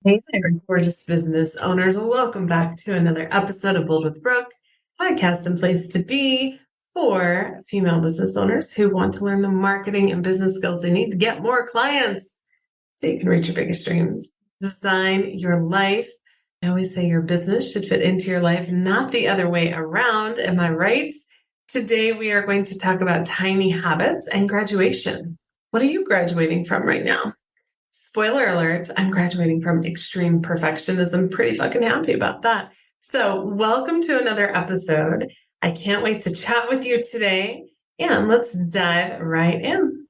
Hey there, gorgeous business owners. Welcome back to another episode of Bold with Brooke, podcast and place to be for female business owners who want to learn the marketing and business skills they need to get more clients so you can reach your biggest dreams. Design your life. I always say your business should fit into your life, not the other way around. Am I right? Today, we are going to talk about tiny habits and graduation. What are you graduating from right now? Spoiler alert, I'm graduating from extreme perfectionism. Pretty fucking happy about that. So welcome to another episode. I can't wait to chat with you today, and let's dive right in.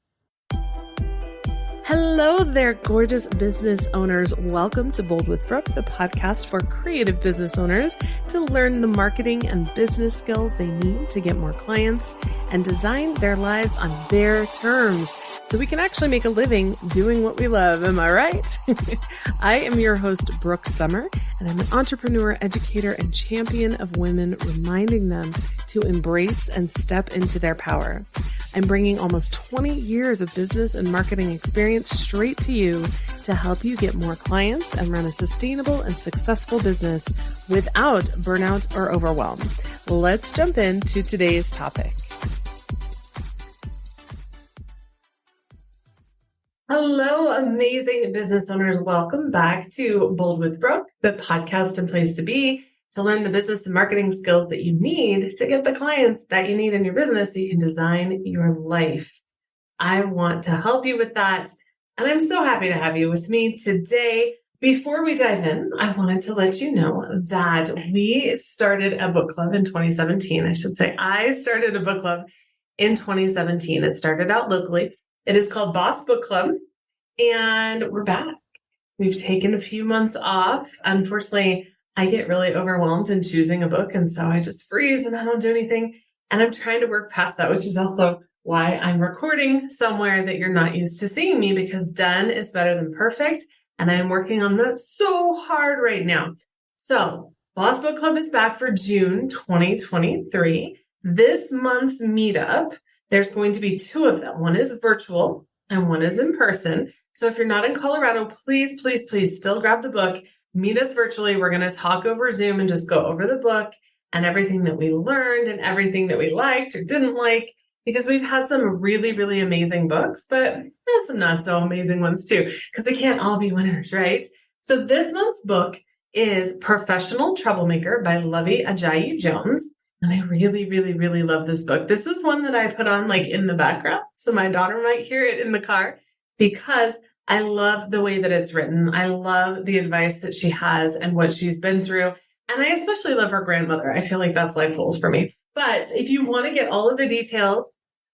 Hello there, gorgeous business owners. Welcome to Bold with Brooke, the podcast for creative business owners to learn the marketing and business skills they need to get more clients and design their lives on their terms so we can actually make a living doing what we love. Am I right? I am your host, Brooke Summer, and I'm an entrepreneur, educator, and champion of women, reminding them to embrace and step into their power. I'm bringing almost 20 years of business and marketing experience straight to you to help you get more clients and run a sustainable and successful business without burnout or overwhelm. Let's jump into today's topic. Hello, amazing business owners. Welcome back to Bold with Brooke, the podcast and place to be to learn the business and marketing skills that you need to get the clients that you need in your business so you can design your life. I want to help you with that, and I'm so happy to have you with me today. Before we dive in, I wanted to let you know that we started a book club in 2017. I should say I started a book club in 2017. It started out locally. It is called Boss Book Club, and we're back. We've taken a few months off. Unfortunately, I get really overwhelmed in choosing a book, and so I just freeze and I don't do anything. And I'm trying to work past that, which is also why I'm recording somewhere that you're not used to seeing me, because done is better than perfect. And I am working on that so hard right now. So Boss Book Club is back for June 2023. This month's meetup, there's going to be two of them. One is virtual and one is in person. So if you're not in Colorado, please, please, please still grab the book. Meet us virtually. We're going to talk over Zoom and just go over the book and everything that we learned and everything that we liked or didn't like, because we've had some really, really amazing books, but some not so amazing ones too, because they can't all be winners, right? So this month's book is Professional Troublemaker by Lovey Ajayi Jones. And I really, really, really love this book. This is one that I put on like in the background, so my daughter might hear it in the car, because I love the way that it's written. I love the advice that she has and what she's been through. And I especially love her grandmother. I feel like that's life goals for me. But if you want to get all of the details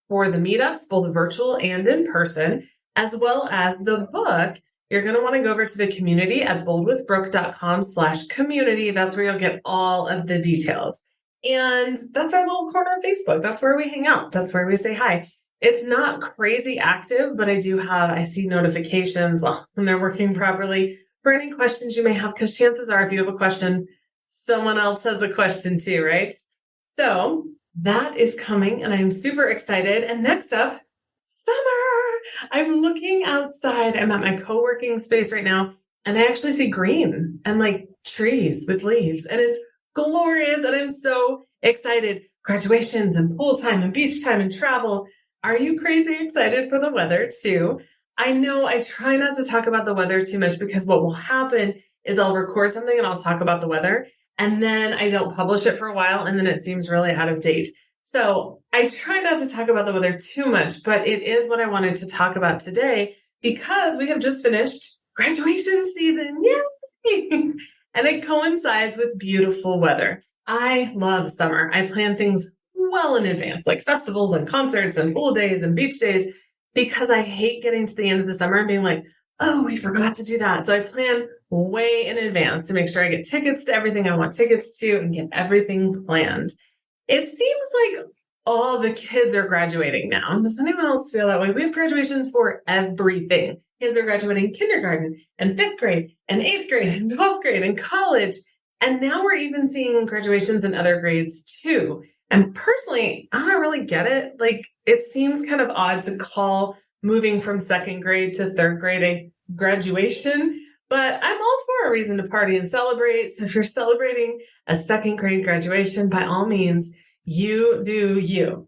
for the meetups, both virtual and in person, as well as the book, you're going to want to go over to the community at boldwithbrooke.com/community. That's where you'll get all of the details. And that's our little corner of Facebook. That's where we hang out. That's where we say hi. It's not crazy active, but I see notifications when they're working properly for any questions you may have, because chances are if you have a question, someone else has a question too, right? So that is coming and I'm super excited. And next up, summer. I'm looking outside. I'm at my co-working space right now, and I actually see green and like trees with leaves, and it's glorious. And I'm so excited. Graduations and pool time and beach time and travel. Are you crazy excited for the weather too? I know I try not to talk about the weather too much, because what will happen is I'll record something and I'll talk about the weather, and then I don't publish it for a while, and then it seems really out of date. So I try not to talk about the weather too much, but it is what I wanted to talk about today, because we have just finished graduation season. Yay! And it coincides with beautiful weather. I love summer. I plan things well in advance, like festivals and concerts and pool days and beach days, because I hate getting to the end of the summer and being like, oh, we forgot to do that. So I plan way in advance to make sure I get tickets to everything I want tickets to and get everything planned. It seems like all the kids are graduating now. Does anyone else feel that way? We have graduations for everything. Kids are graduating kindergarten and 5th grade and 8th grade and 12th grade and college. And now we're even seeing graduations in other grades too. And personally, I don't really get it. Like, it seems kind of odd to call moving from 2nd grade to 3rd grade a graduation, But I'm all for a reason to party and celebrate. So if you're celebrating a second grade graduation, by all means, you do you.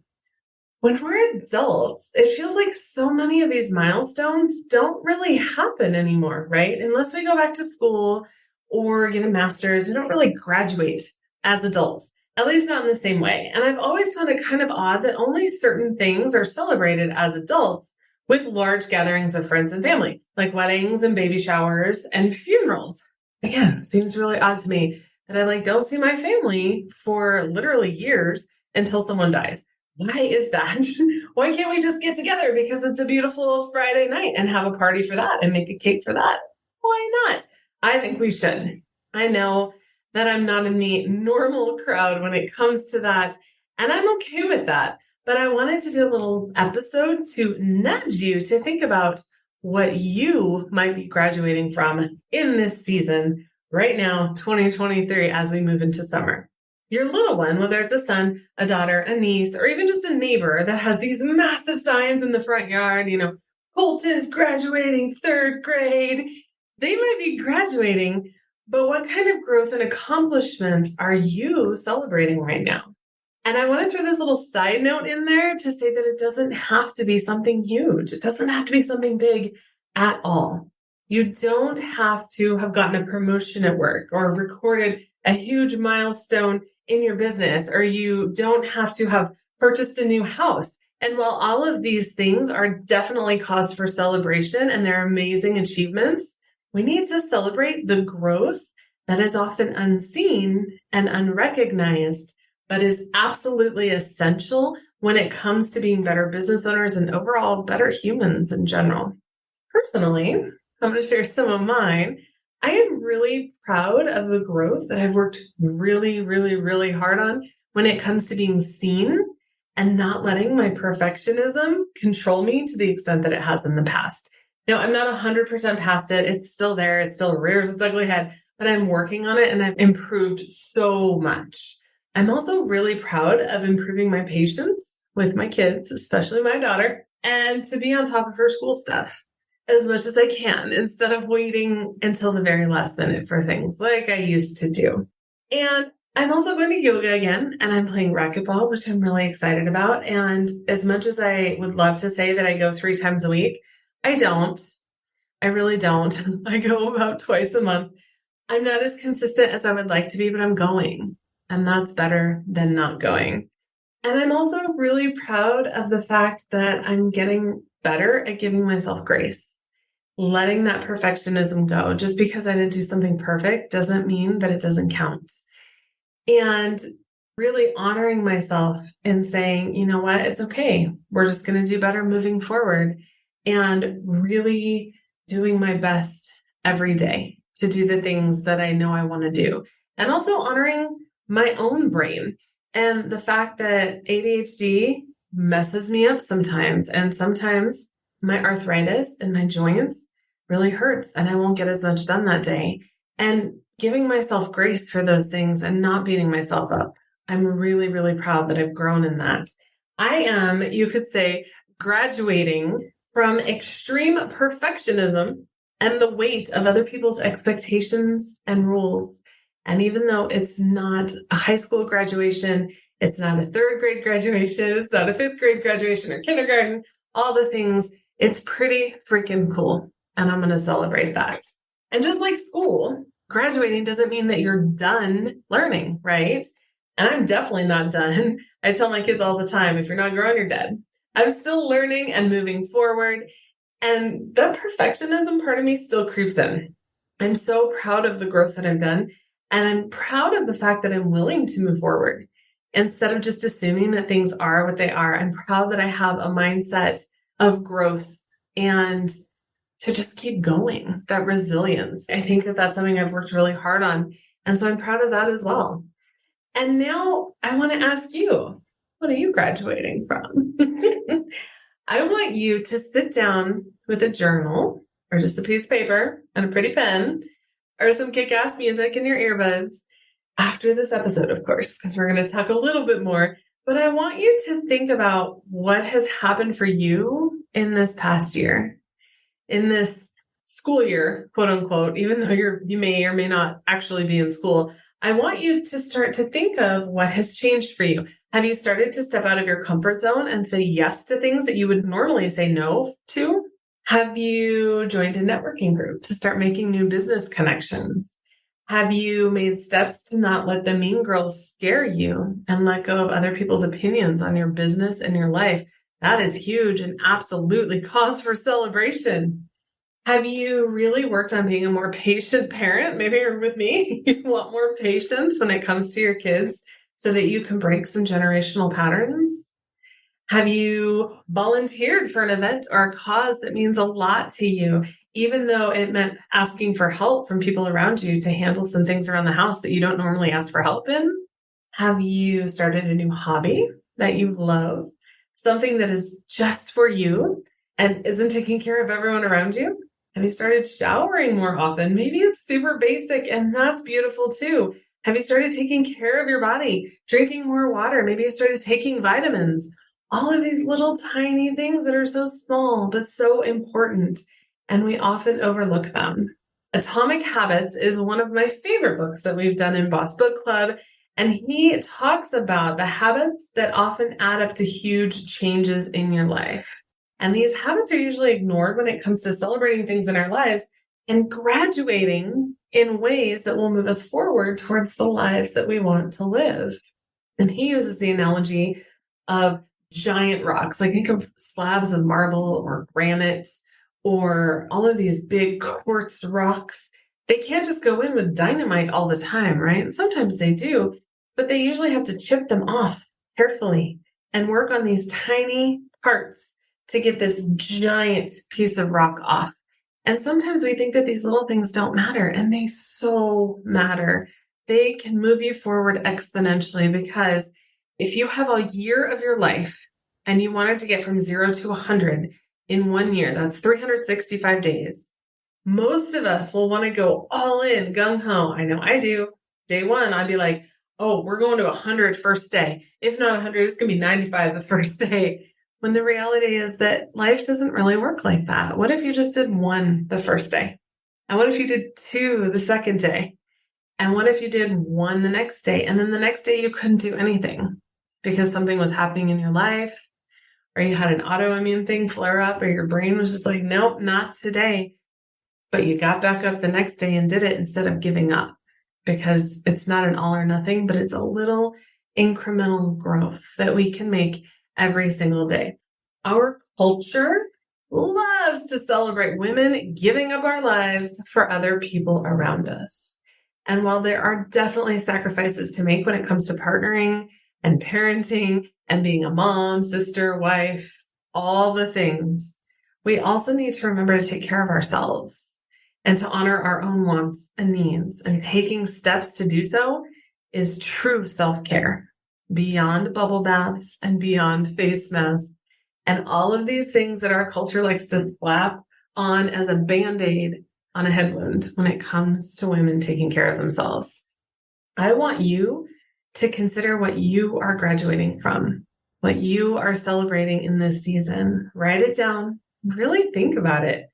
When we're adults, it feels like so many of these milestones don't really happen anymore, right? Unless we go back to school or get a master's, we don't really graduate as adults, at least not in the same way. And I've always found it kind of odd that only certain things are celebrated as adults with large gatherings of friends and family, like weddings and baby showers and funerals. Again, seems really odd to me that I don't see my family for literally years until someone dies. Why is that? Why can't we just get together because it's a beautiful Friday night and have a party for that and make a cake for that? Why not? I think we should. I know that I'm not in the normal crowd when it comes to that, and I'm okay with that. But I wanted to do a little episode to nudge you to think about what you might be graduating from in this season right now, 2023, as we move into summer. Your little one, whether it's a son, a daughter, a niece, or even just a neighbor that has these massive signs in the front yard, Colton's graduating third grade. They might be graduating, but what kind of growth and accomplishments are you celebrating right now? And I want to throw this little side note in there to say that it doesn't have to be something huge. It doesn't have to be something big at all. You don't have to have gotten a promotion at work or recorded a huge milestone in your business, or you don't have to have purchased a new house. And while all of these things are definitely cause for celebration and they're amazing achievements, we need to celebrate the growth that is often unseen and unrecognized, but is absolutely essential when it comes to being better business owners and overall better humans in general. Personally, I'm going to share some of mine. I am really proud of the growth that I've worked really, really, really hard on when it comes to being seen and not letting my perfectionism control me to the extent that it has in the past. Now, I'm not 100% past it. It's still there. It still rears its ugly head, but I'm working on it and I've improved so much. I'm also really proud of improving my patience with my kids, especially my daughter, and to be on top of her school stuff as much as I can instead of waiting until the very last minute for things like I used to do. And I'm also going to yoga again, and I'm playing racquetball, which I'm really excited about. And as much as I would love to say that I go 3 times a week, I don't. I really don't. I go about twice a month. I'm not as consistent as I would like to be, but I'm going. And that's better than not going. And I'm also really proud of the fact that I'm getting better at giving myself grace. Letting that perfectionism go. Just because I didn't do something perfect doesn't mean that it doesn't count. And really honoring myself and saying, you know what, it's okay. We're just going to do better moving forward. And really doing my best every day to do the things that I know I want to do. And also honoring my own brain and the fact that ADHD messes me up sometimes. And sometimes my arthritis and my joints really hurts and I won't get as much done that day. And giving myself grace for those things and not beating myself up. I'm really, really proud that I've grown in that. I am, you could say, graduating from extreme perfectionism and the weight of other people's expectations and rules. And even though it's not a high school graduation, it's not a 3rd grade graduation, it's not a 5th grade graduation or kindergarten, all the things, it's pretty freaking cool. And I'm going to celebrate that. And just like school, graduating doesn't mean that you're done learning, right? And I'm definitely not done. I tell my kids all the time, if you're not growing, you're dead. I'm still learning and moving forward. And that perfectionism part of me still creeps in. I'm so proud of the growth that I've done. And I'm proud of the fact that I'm willing to move forward. Instead of just assuming that things are what they are, I'm proud that I have a mindset of growth and to just keep going, that resilience. I think that that's something I've worked really hard on. And so I'm proud of that as well. And now I want to ask you, what are you graduating from? I want you to sit down with a journal or just a piece of paper and a pretty pen or some kick-ass music in your earbuds after this episode, of course, because we're going to talk a little bit more. But I want you to think about what has happened for you in this past year, in this school year, quote unquote, even though you may or may not actually be in school, I want you to start to think of what has changed for you. Have you started to step out of your comfort zone and say yes to things that you would normally say no to? Have you joined a networking group to start making new business connections? Have you made steps to not let the mean girls scare you and let go of other people's opinions on your business and your life? That is huge and absolutely cause for celebration. Have you really worked on being a more patient parent? Maybe you're with me. You want more patience when it comes to your kids so that you can break some generational patterns. Have you volunteered for an event or a cause that means a lot to you, even though it meant asking for help from people around you to handle some things around the house that you don't normally ask for help in? Have you started a new hobby that you love? Something that is just for you and isn't taking care of everyone around you? Have you started showering more often? Maybe it's super basic and that's beautiful too. Have you started taking care of your body, drinking more water? Maybe you started taking vitamins. All of these little tiny things that are so small, but so important. And we often overlook them. Atomic Habits is one of my favorite books that we've done in Boss Book Club. And he talks about the habits that often add up to huge changes in your life. And these habits are usually ignored when it comes to celebrating things in our lives and graduating in ways that will move us forward towards the lives that we want to live. And he uses the analogy of giant rocks. Like think of slabs of marble or granite or all of these big quartz rocks. They can't just go in with dynamite all the time, right? And sometimes they do, but they usually have to chip them off carefully and work on these tiny parts to get this giant piece of rock off. And sometimes we think that these little things don't matter, and they so matter. They can move you forward exponentially because if you have a year of your life and you wanted to get from 0 to 100 in 1 year, that's 365 days. Most of us will want to go all in, gung ho. I know I do. Day one, I'd be like, oh, we're going to 100 first day. If not 100, it's going to be 95 the first day. When the reality is that life doesn't really work like that. What if you just did 1 the first day? And what if you did 2 the second day? And what if you did 1 the next day? And then the next day you couldn't do anything because something was happening in your life, or you had an autoimmune thing flare up, or your brain was just like, nope, not today. But you got back up the next day and did it instead of giving up, because it's not an all or nothing, but it's a little incremental growth that we can make every single day. Our culture loves to celebrate women giving up our lives for other people around us. And while there are definitely sacrifices to make when it comes to partnering and parenting and being a mom, sister, wife, all the things, we also need to remember to take care of ourselves and to honor our own wants and needs. And taking steps to do so is true self-care, beyond bubble baths and beyond face masks and all of these things that our culture likes to slap on as a Band-Aid on a head wound when it comes to women taking care of themselves. I want you to consider what you are graduating from, what you are celebrating in this season. Write it down. Really think about it.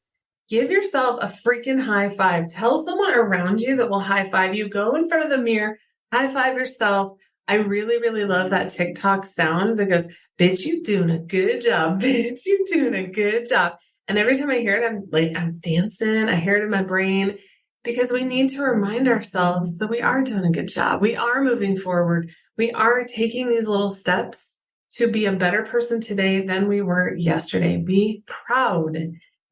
Give yourself a freaking high five. Tell someone around you that will high five you. Go in front of the mirror, high five yourself. I really, really love that TikTok sound that goes, bitch, you doing a good job. Bitch, you doing a good job. And every time I hear it, I'm dancing. I hear it in my brain because we need to remind ourselves that we are doing a good job. We are moving forward. We are taking these little steps to be a better person today than we were yesterday. Be proud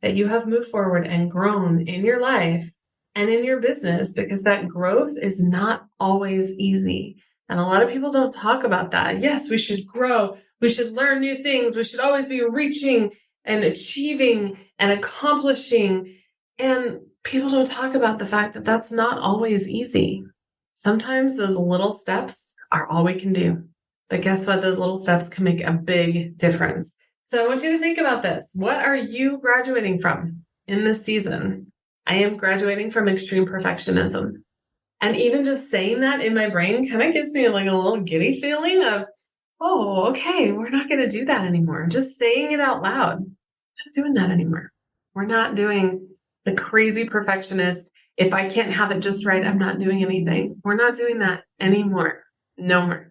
that you have moved forward and grown in your life and in your business, because that growth is not always easy. And a lot of people don't talk about that. Yes, we should grow. We should learn new things. We should always be reaching and achieving and accomplishing. And people don't talk about the fact that that's not always easy. Sometimes those little steps are all we can do. But guess what? Those little steps can make a big difference. So I want you to think about this. What are you graduating from in this season? I am graduating from extreme perfectionism. And even just saying that in my brain kind of gives me like a little giddy feeling of, oh, okay, we're not going to do that anymore. Just saying it out loud. We're not doing that anymore. We're not doing the crazy perfectionist. If I can't have it just right, I'm not doing anything. We're not doing that anymore. No more.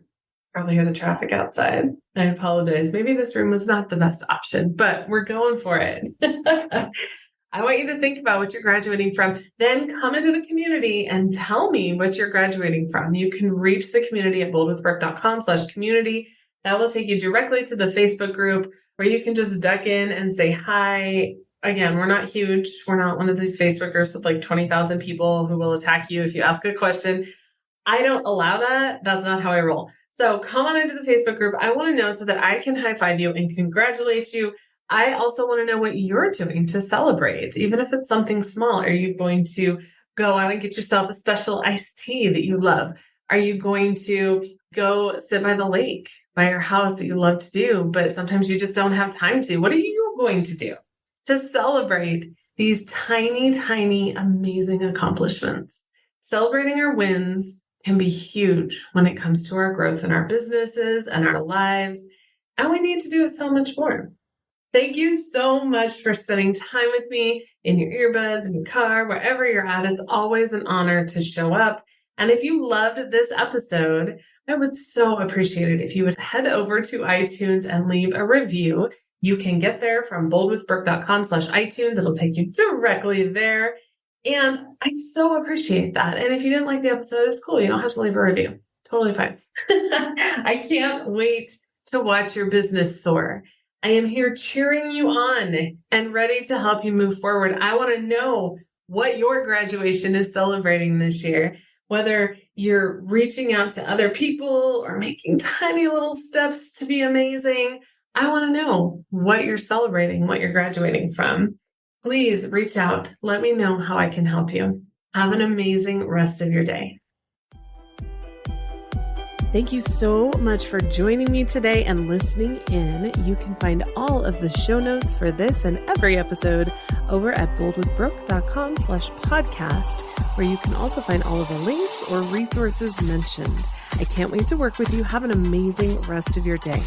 Probably hear the traffic outside. I apologize. Maybe this room was not the best option, but we're going for it. I want you to think about what you're graduating from. Then come into the community and tell me what you're graduating from. You can reach the community at boldwithbrooke.com/community. That will take you directly to the Facebook group where you can just duck in and say hi. Again, we're not huge. We're not one of these Facebook groups with like 20,000 people who will attack you if you ask a question. I don't allow that. That's not how I roll. So come on into the Facebook group. I want to know so that I can high five you and congratulate you. I also want to know what you're doing to celebrate, even if it's something small. Are you going to go out and get yourself a special iced tea that you love? Are you going to go sit by the lake by your house that you love to do, but sometimes you just don't have time to? What are you going to do to celebrate these tiny, tiny, amazing accomplishments? Celebrating our wins can be huge when it comes to our growth in our businesses and our lives, and we need to do it so much more. Thank you so much for spending time with me in your earbuds, in your car, wherever you're at. It's always an honor to show up. And if you loved this episode, I would so appreciate it if you would head over to iTunes and leave a review. You can get there from boldwithbrooke.com/iTunes. It'll take you directly there. And I so appreciate that. And if you didn't like the episode, it's cool. You don't have to leave a review. Totally fine. I can't wait to watch your business soar. I am here cheering you on and ready to help you move forward. I want to know what your graduation is celebrating this year, whether you're reaching out to other people or making tiny little steps to be amazing. I want to know what you're celebrating, what you're graduating from. Please reach out. Let me know how I can help you. Have an amazing rest of your day. Thank you so much for joining me today and listening in. You can find all of the show notes for this and every episode over at boldwithbrooke.com/podcast, where you can also find all of the links or resources mentioned. I can't wait to work with you. Have an amazing rest of your day.